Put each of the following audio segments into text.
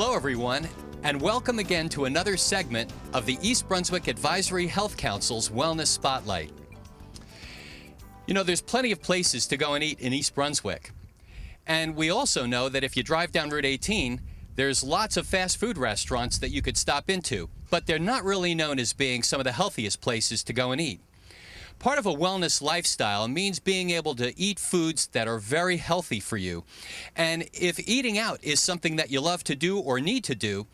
Hello, everyone, and welcome again to another segment of the East Brunswick Advisory Health Council's Wellness Spotlight. You know, there's plenty of places to go and eat in East Brunswick. And we also know that if you drive down Route 18, there's lots of fast food restaurants that you could stop into, but they're not really known as being some of the healthiest places to go and eat. Part of a wellness lifestyle means being able to eat foods that are very healthy for you. And if eating out is something that you love to do or need to do,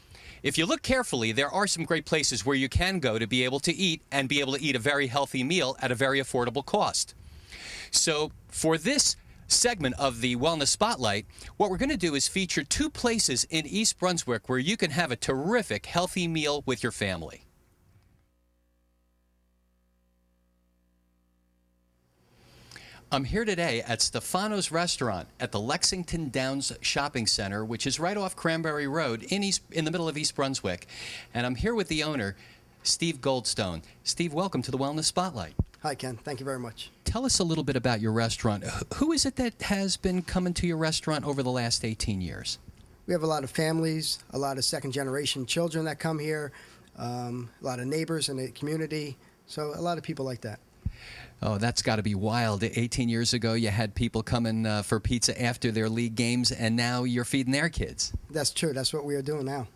if you look carefully, there are some great places where you can go to be able to eat and be able to eat a very healthy meal at a very affordable cost. So for this segment of the Wellness Spotlight, what we're going to do is feature two places in East Brunswick where you can have a terrific healthy meal with your family. I'm here today at Stefano's Restaurant at the Lexington Downs Shopping Center, which is right off Cranberry Road in the middle of East Brunswick. And I'm here with the owner, Steve Goldstone. Steve, welcome to the Wellness Spotlight. Hi, Ken. Thank you very much. Tell us a little bit about your restaurant. Who is it that has been coming to your restaurant over the last 18 years? We have a lot of families, a lot of second-generation children that come here, a lot of neighbors in the community, so a lot of people like that. Oh, that's got to be wild. 18 years ago, you had people coming for pizza after their league games, and now you're feeding their kids. That's true. That's what we are doing now.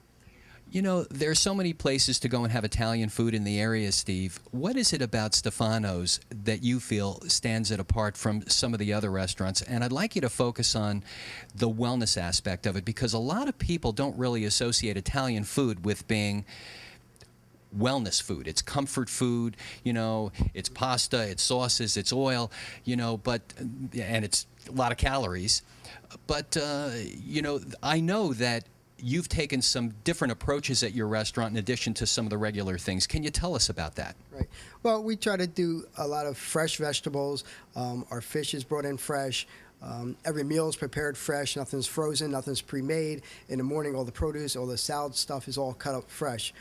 You know, there's so many places to go and have Italian food in the area, Steve. What is it about Stefano's that you feel stands it apart from some of the other restaurants? And I'd like you to focus on the wellness aspect of it, because a lot of people don't really associate Italian food with being wellness food. It's comfort food, you know, it's pasta, it's sauces, it's oil, you know, and it's a lot of calories. But, you know, I know that you've taken some different approaches at your restaurant in addition to some of the regular things. Can you tell us about that? Right. Well, we try to do a lot of fresh vegetables. Our fish is brought in fresh. Every meal is prepared fresh. Nothing's frozen. Nothing's pre-made. In the morning, all the produce, all the salad stuff is all cut up fresh.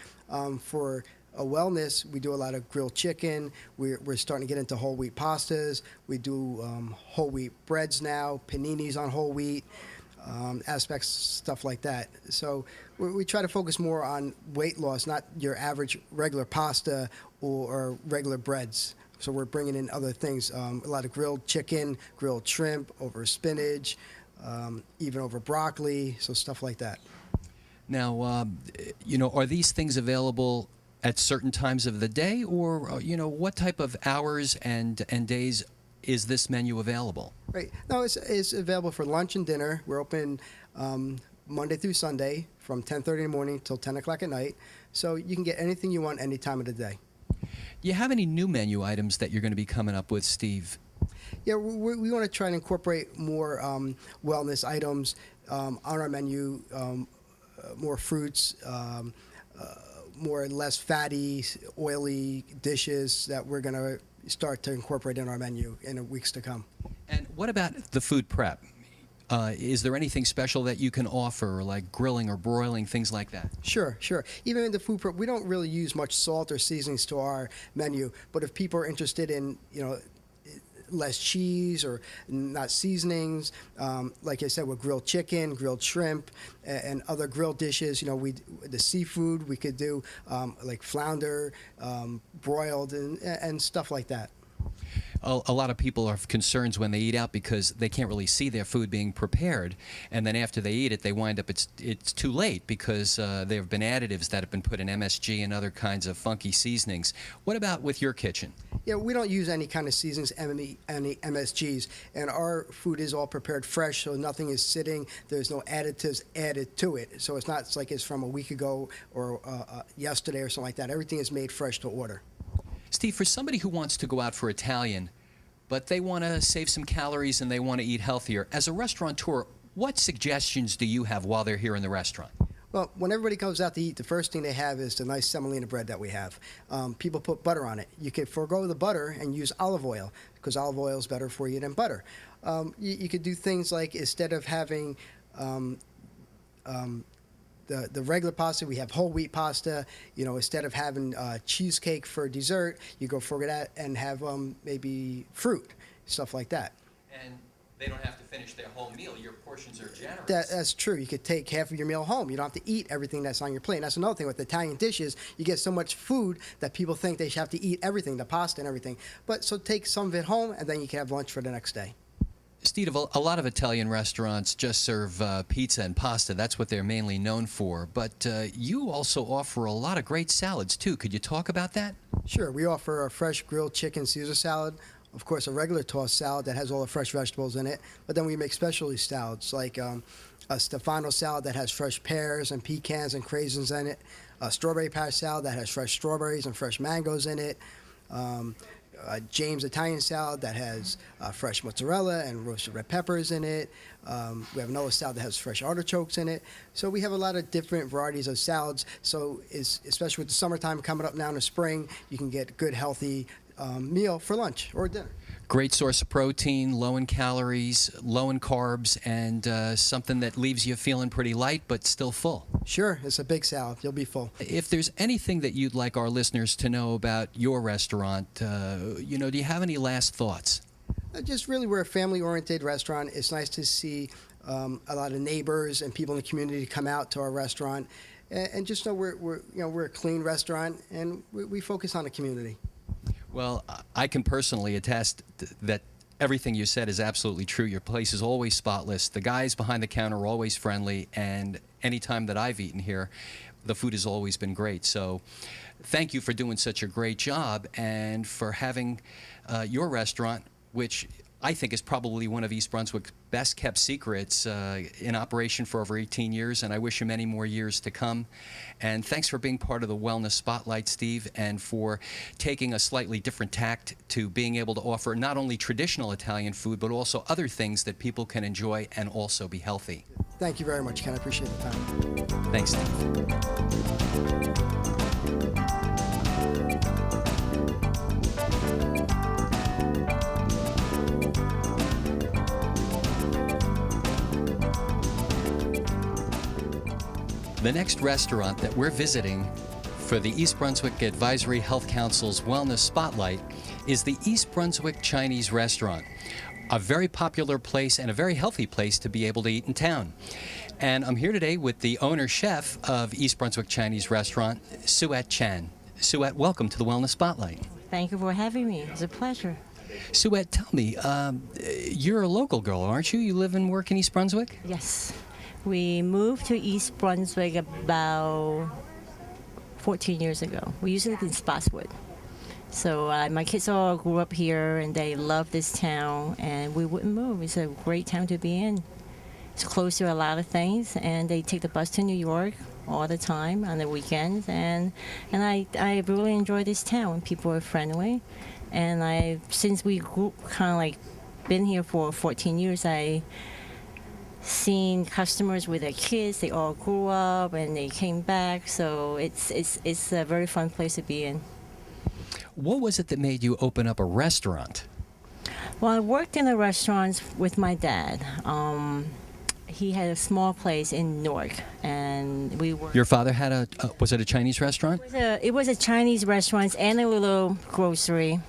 For a wellness, we do a lot of grilled chicken. We're starting to get into whole wheat pastas. We do whole wheat breads now, paninis on whole wheat, aspects, stuff like that. So we try to focus more on weight loss, not your average regular pasta or regular breads. So we're bringing in other things, a lot of grilled chicken, grilled shrimp over spinach, even over broccoli, so stuff like that. Now, you know, are these things available at certain times of the day, or, you know, what type of hours and days is this menu available? Right. No, it's available for lunch and dinner. We're open Monday through Sunday from 10:30 in the morning till 10 o'clock at night. So you can get anything you want any time of the day. Do you have any new menu items that you're going to be coming up with, Steve? Yeah, we want to try and incorporate more wellness items on our menu, more fruits, more or less fatty, oily dishes that we're going to start to incorporate in our menu in the weeks to come. And what about the food prep? Is there anything special that you can offer, like grilling or broiling, things like that? Sure. Even in the food prep, we don't really use much salt or seasonings to our menu, but if people are interested in, you know, less cheese or not seasonings, like I said, with grilled chicken, grilled shrimp, and other grilled dishes, you know, the seafood we could do, like flounder, broiled, and stuff like that. A lot of people have concerns when they eat out because they can't really see their food being prepared, and then after they eat it, they wind up it's too late because there have been additives that have been put in MSG and other kinds of funky seasonings. What about with your kitchen? Yeah, we don't use any kind of seasonings, any MSGs, and our food is all prepared fresh, so nothing is sitting. There's no additives added to it, so it's like it's from a week ago or yesterday or something like that. Everything is made fresh to order. Steve, for somebody who wants to go out for Italian, but they want to save some calories and they want to eat healthier, as a restaurateur, what suggestions do you have while they're here in the restaurant? Well, when everybody comes out to eat, the first thing they have is the nice semolina bread that we have. People put butter on it. You can forego the butter and use olive oil because olive oil is better for you than butter. You could do things like, instead of having the regular pasta, we have whole wheat pasta. You know, instead of having cheesecake for dessert, you go for that and have maybe fruit, stuff like that. And they don't have to finish their whole meal. Your portions are generous. That's true. You could take half of your meal home. You don't have to eat everything that's on your plate. And that's another thing with Italian dishes. You get so much food that people think they should have to eat everything, the pasta and everything. But so take some of it home, and then you can have lunch for the next day. Steve, a lot of Italian restaurants just serve pizza and pasta. That's what they're mainly known for. But you also offer a lot of great salads, too. Could you talk about that? Sure. We offer a fresh grilled chicken Caesar salad. Of course, a regular tossed salad that has all the fresh vegetables in it. But then we make specialty salads like a Stefano salad that has fresh pears and pecans and craisins in it. A strawberry patch salad that has fresh strawberries and fresh mangoes in it. James Italian salad that has fresh mozzarella and roasted red peppers in it. We have another salad that has fresh artichokes in it. So we have a lot of different varieties of salads. So especially with the summertime coming up now in the spring, you can get good, healthy meal for lunch or dinner. Great source of protein, low in calories, low in carbs, and something that leaves you feeling pretty light but still full. Sure, it's a big salad. You'll be full. If there's anything that you'd like our listeners to know about your restaurant, do you have any last thoughts? Just really, we're a family-oriented restaurant. It's nice to see a lot of neighbors and people in the community come out to our restaurant, and just know we're a clean restaurant, and we focus on the community. Well, I can personally attest that everything you said is absolutely true. Your place is always spotless. The guys behind the counter are always friendly, and any time that I've eaten here, the food has always been great. So thank you for doing such a great job and for having your restaurant, which I think is probably one of East Brunswick's best kept secrets, in operation for over 18 years, and I wish you many more years to come. And thanks for being part of the Wellness Spotlight, Steve, and for taking a slightly different tact to being able to offer not only traditional Italian food, but also other things that people can enjoy and also be healthy. Thank you very much, Ken. I appreciate the time. Thanks, Steve. The next restaurant that we're visiting for the East Brunswick Advisory Health Council's Wellness Spotlight is the East Brunswick Chinese Restaurant, a very popular place and a very healthy place to be able to eat in town. And I'm here today with the owner-chef of East Brunswick Chinese Restaurant, Suet Chan. Suet, welcome to the Wellness Spotlight. Thank you for having me. It's a pleasure. Suet, tell me, you're a local girl, aren't you? You live and work in East Brunswick? Yes. We moved to East Brunswick about 14 years ago. We used to live in Spotswood. So my kids all grew up here, and they love this town, and we wouldn't move. It's a great town to be in. It's close to a lot of things, and they take the bus to New York all the time on the weekends, and I really enjoy this town. People are friendly, and since we grew, kind of like been here for 14 years, I seen customers with their kids. They all grew up and they came back, so it's a very fun place to be in. What was it that made you open up a restaurant? Well, I worked in the restaurants with my dad. He had a small place in Newark, and we worked. Your father had was it a Chinese restaurant? It was a Chinese restaurant and a little grocery.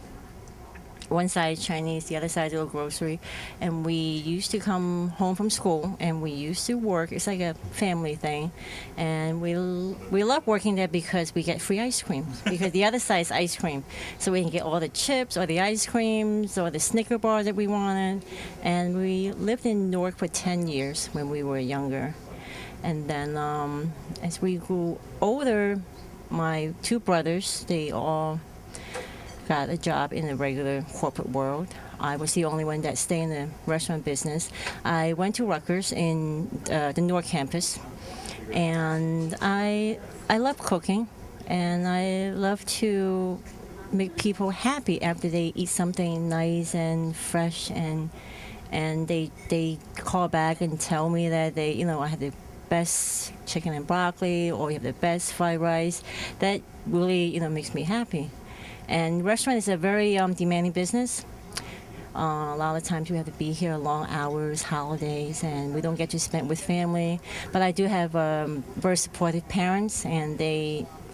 One side Chinese, the other side a little grocery. And we used to come home from school, and we used to work. It's like a family thing. And we love working there because we get free ice cream, because the other side is ice cream. So we can get all the chips or the ice creams or the Snicker bar that we wanted. And we lived in Newark for 10 years when we were younger. And then as we grew older, my two brothers, they all got a job in the regular corporate world. I was the only one that stayed in the restaurant business. I went to Rutgers in the Newark campus, and I love cooking, and I love to make people happy after they eat something nice and fresh, and they call back and tell me that I have the best chicken and broccoli, or you have the best fried rice. That really makes me happy. And restaurant is a very demanding business. A lot of times we have to be here long hours, holidays, and we don't get to spend with family. But I do have very supportive parents, and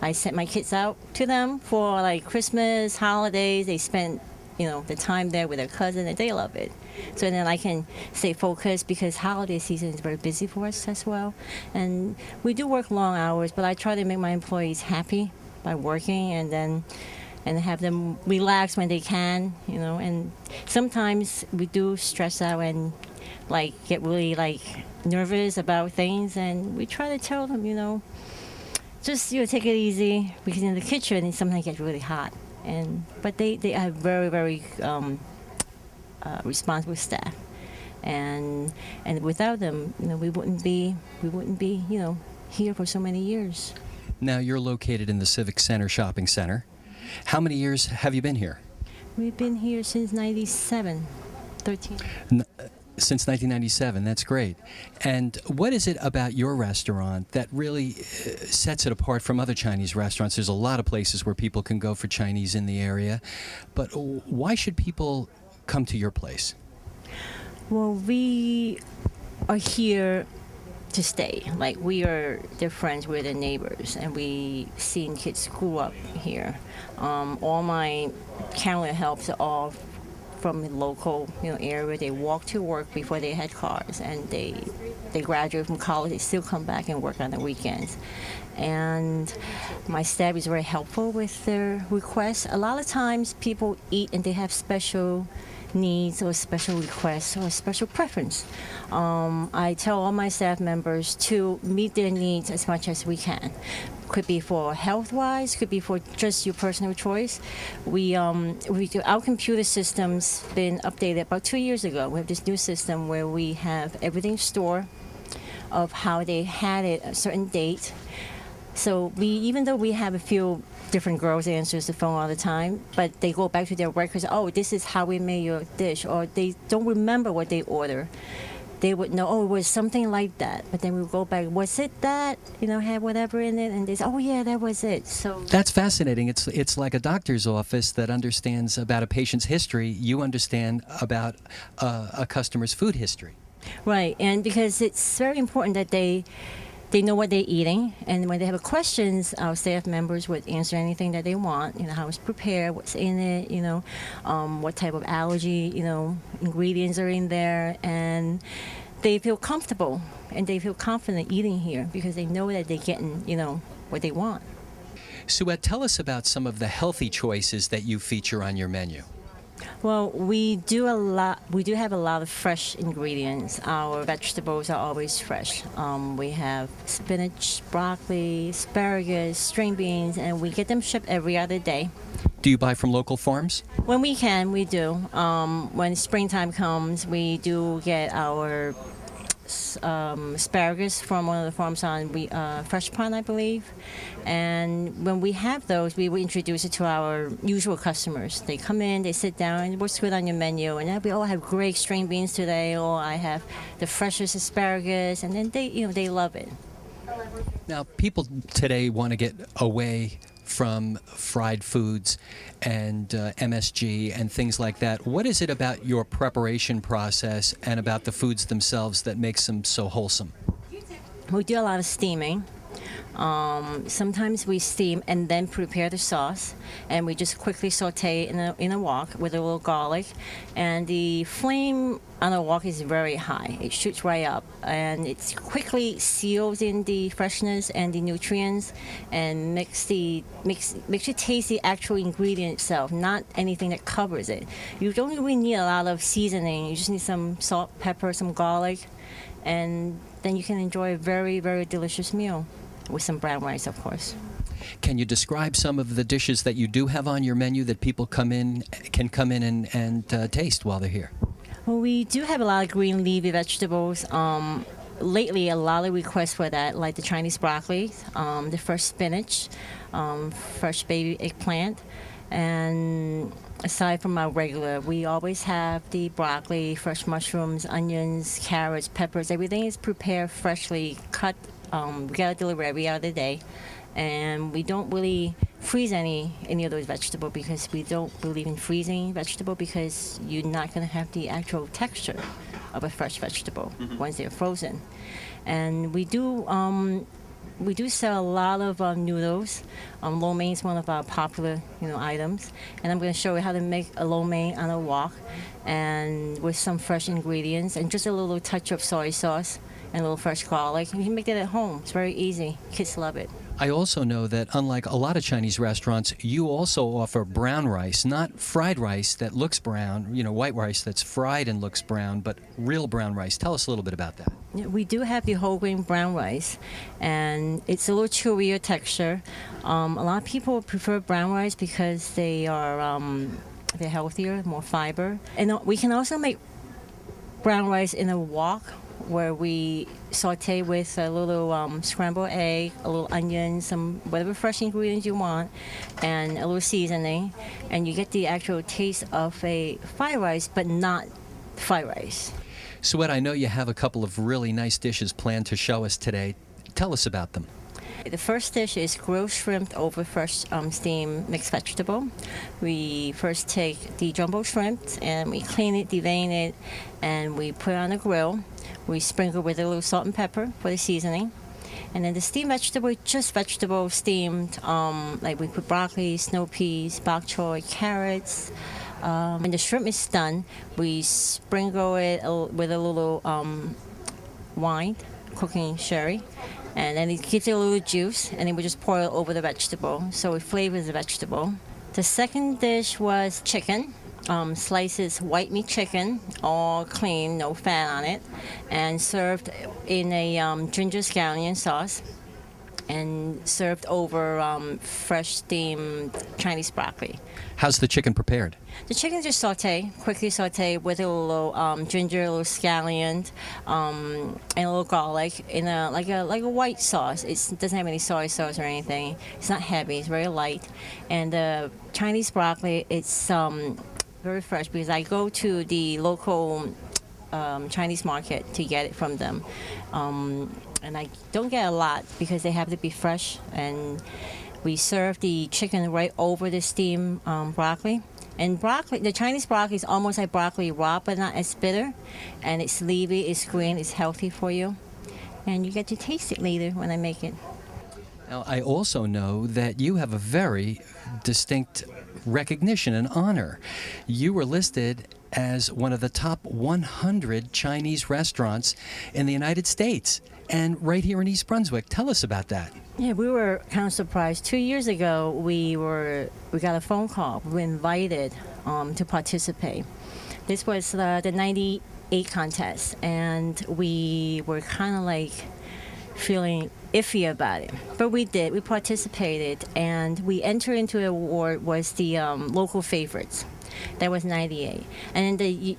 I sent my kids out to them for like Christmas, holidays. They spent the time there with their cousin, and they love it. So then I can stay focused because holiday season is very busy for us as well. And we do work long hours, but I try to make my employees happy by working and have them relax when they can, and sometimes we do stress out and get really nervous about things, and we try to tell them, just take it easy because in the kitchen it sometimes gets really hot, but they are very, very responsible staff, and without them, we wouldn't be here for so many years. Now you're located in the Civic Center Shopping Center. How many years have you been here? We've been here since 97, 13. Since 1997, that's great. And what is it about your restaurant that really sets it apart from other Chinese restaurants? There's a lot of places where people can go for Chinese in the area, but why should people come to your place? Well, we are here to stay. We are their friends, we're their neighbors, and we seen kids grow up here. All my calendar helps are all from the local area. They walk to work before they had cars, and they graduate from college. They still come back and work on the weekends. And my staff is very helpful with their requests. A lot of times people eat and they have special needs or special requests or special preference. I tell all my staff members to meet their needs as much as we can. Could be for health-wise, could be for just your personal choice. Our computer system's been updated about 2 years ago. We have this new system where we have everything stored of how they had it a certain date. So even though we have a few different girls answers the phone all the time, but they go back to their records, this is how we made your dish, or they don't remember what they order. They would know, it was something like that. But then we would go back, was it that? Had whatever in it, and they say, yeah, that was it. So that's fascinating. It's like a doctor's office that understands about a patient's history. You understand about a customer's food history. Right, and because it's very important that they know what they're eating, and when they have questions, our staff members would answer anything that they want, how it's prepared, what's in it, what type of allergy, ingredients are in there, and they feel comfortable and they feel confident eating here because they know that they're getting, what they want. Suette, tell us about some of the healthy choices that you feature on your menu. Well, we do have a lot of fresh ingredients. Our vegetables are always fresh. We have spinach, broccoli, asparagus, string beans, and we get them shipped every other day. Do you buy from local farms? When we can, we do. When springtime comes, we do get our asparagus from one of the farms on Fresh Pond, I believe. And when we have those, we will introduce it to our usual customers. They come in, they sit down, and what's good on your menu? And they'll be, I have great string beans today, or I have the freshest asparagus, and then they love it. Now, people today want to get away from fried foods and MSG and things like that. What is it about your preparation process and about the foods themselves that makes them so wholesome? We do a lot of steaming. Sometimes we steam and then prepare the sauce, and we just quickly saute in a wok with a little garlic. And the flame on a wok is very high. It shoots right up, and it quickly seals in the freshness and the nutrients, and makes you taste the actual ingredient itself, not anything that covers it. You don't really need a lot of seasoning. You just need some salt, pepper, some garlic, and then you can enjoy a very, very delicious meal. With some brown rice, of course. Can you describe some of the dishes that you do have on your menu that people can come in and taste while they're here? Well, we do have a lot of green leafy vegetables. Lately, a lot of requests for that, like the Chinese broccoli, the fresh spinach, fresh baby eggplant, and aside from our regular, we always have the broccoli, fresh mushrooms, onions, carrots, peppers. Everything is prepared freshly cut. We gotta deliver every other day, and we don't really freeze any of those vegetables because we don't believe in freezing vegetable because you're not gonna have the actual texture of a fresh vegetable once they're frozen. And we do we do sell a lot of noodles. Lo mein is one of our popular, items. And I'm going to show you how to make a lo mein on a wok, and with some fresh ingredients and just a little touch of soy sauce and a little fresh garlic. And you can make that at home. It's very easy. Kids love it. I also know that unlike a lot of Chinese restaurants, you also offer brown rice, not fried rice that looks brown, white rice that's fried and looks brown, but real brown rice. Tell us a little bit about that. Yeah, we do have the whole grain brown rice, and it's a little chewier texture. A lot of people prefer brown rice because they're healthier, more fiber. And we can also make brown rice in a wok, where we saute with a little scrambled egg, a little onion, some whatever fresh ingredients you want, and a little seasoning, and you get the actual taste of a fried rice, but not fried rice. Suette, I know you have a couple of really nice dishes planned to show us today. Tell us about them. The first dish is grilled shrimp over fresh steamed mixed vegetable. We first take the jumbo shrimp and we clean it, devein it, and we put it on the grill. We sprinkle with a little salt and pepper for the seasoning. And then the steamed vegetable, just vegetable steamed, like we put broccoli, snow peas, bok choy, carrots. When the shrimp is done, we sprinkle it with a little wine, cooking sherry. And then it gives it a little juice, and then we just pour it over the vegetable, so it flavors the vegetable. The second dish was chicken, slices white meat chicken, all clean, no fat on it, and served in a ginger scallion sauce, and served over fresh steamed Chinese broccoli. How's the chicken prepared? The chicken just quickly saute with a little ginger, a little scallion, and a little garlic in like a white sauce. It doesn't have any soy sauce or anything. It's not heavy. It's very light. And the Chinese broccoli, it's very fresh because I go to the local Chinese market to get it from them. And I don't get a lot because they have to be fresh. And we serve the chicken right over the steamed broccoli. And broccoli, the Chinese broccoli is almost like broccoli raw, but not as bitter. And it's leafy, it's green, it's healthy for you. And you get to taste it later when I make it. Now, I also know that you have a very distinct recognition and honor. You were listed as one of the top 100 Chinese restaurants in the United States, and right here in East Brunswick. Tell us about that. Yeah, we were kind of surprised. 2 years ago, we got a phone call. We were invited to participate. This was the 98 contest, and we were kind of like feeling iffy about it. But we did. We participated, and we entered into the award was the local favorites. That was 98. And in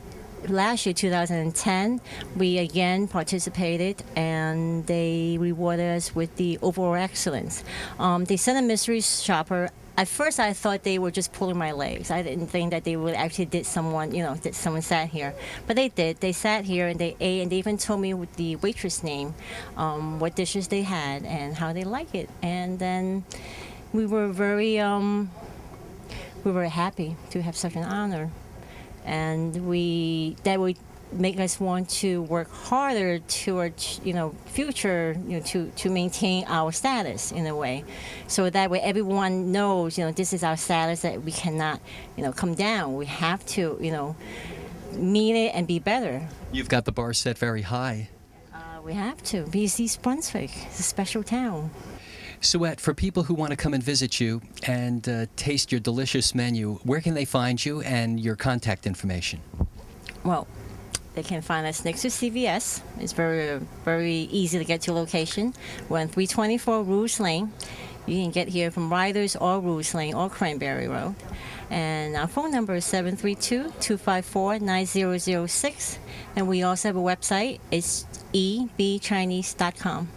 last year, 2010, we again participated, and they rewarded us with the overall excellence. They sent a mystery shopper. At first, I thought they were just pulling my legs. I didn't think that they would actually did someone sat here. But they did. They sat here and they ate, and they even told me with the waitress name, what dishes they had and how they like it. And then we were very happy to have such an honor. And that would make us want to work harder towards, future, to maintain our status in a way. So that way everyone knows, this is our status, that we cannot, come down. We have to, meet it and be better. You've got the bar set very high. We have to, because East Brunswick is a special town. Suette, for people who want to come and visit you and taste your delicious menu, where can they find you and your contact information? Well, they can find us next to CVS. It's very, very easy to get to location. We're on 324 Rouge Lane. You can get here from Riders or Rouge Lane or Cranberry Road. And our phone number is 732-254-9006. And we also have a website. It's ebchinese.com.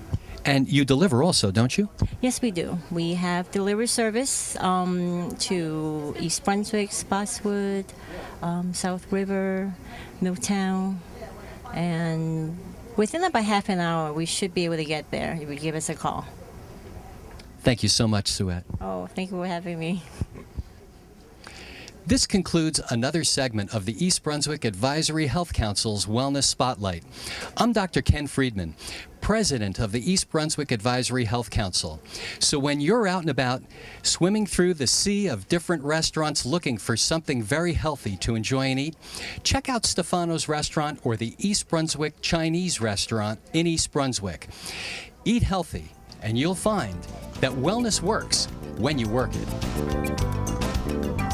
And you deliver also, don't you? Yes, we do. We have delivery service to East Brunswick, Spotswood, South River, Milltown, and within about half an hour, we should be able to get there if you give us a call. Thank you so much, Suette. Oh, thank you for having me. This concludes another segment of the East Brunswick Advisory Health Council's Wellness Spotlight. I'm Dr. Ken Friedman, President of the East Brunswick Advisory Health Council. So when you're out and about, swimming through the sea of different restaurants looking for something very healthy to enjoy and eat, check out Stefano's Restaurant or the East Brunswick Chinese Restaurant in East Brunswick. Eat healthy, and you'll find that wellness works when you work it.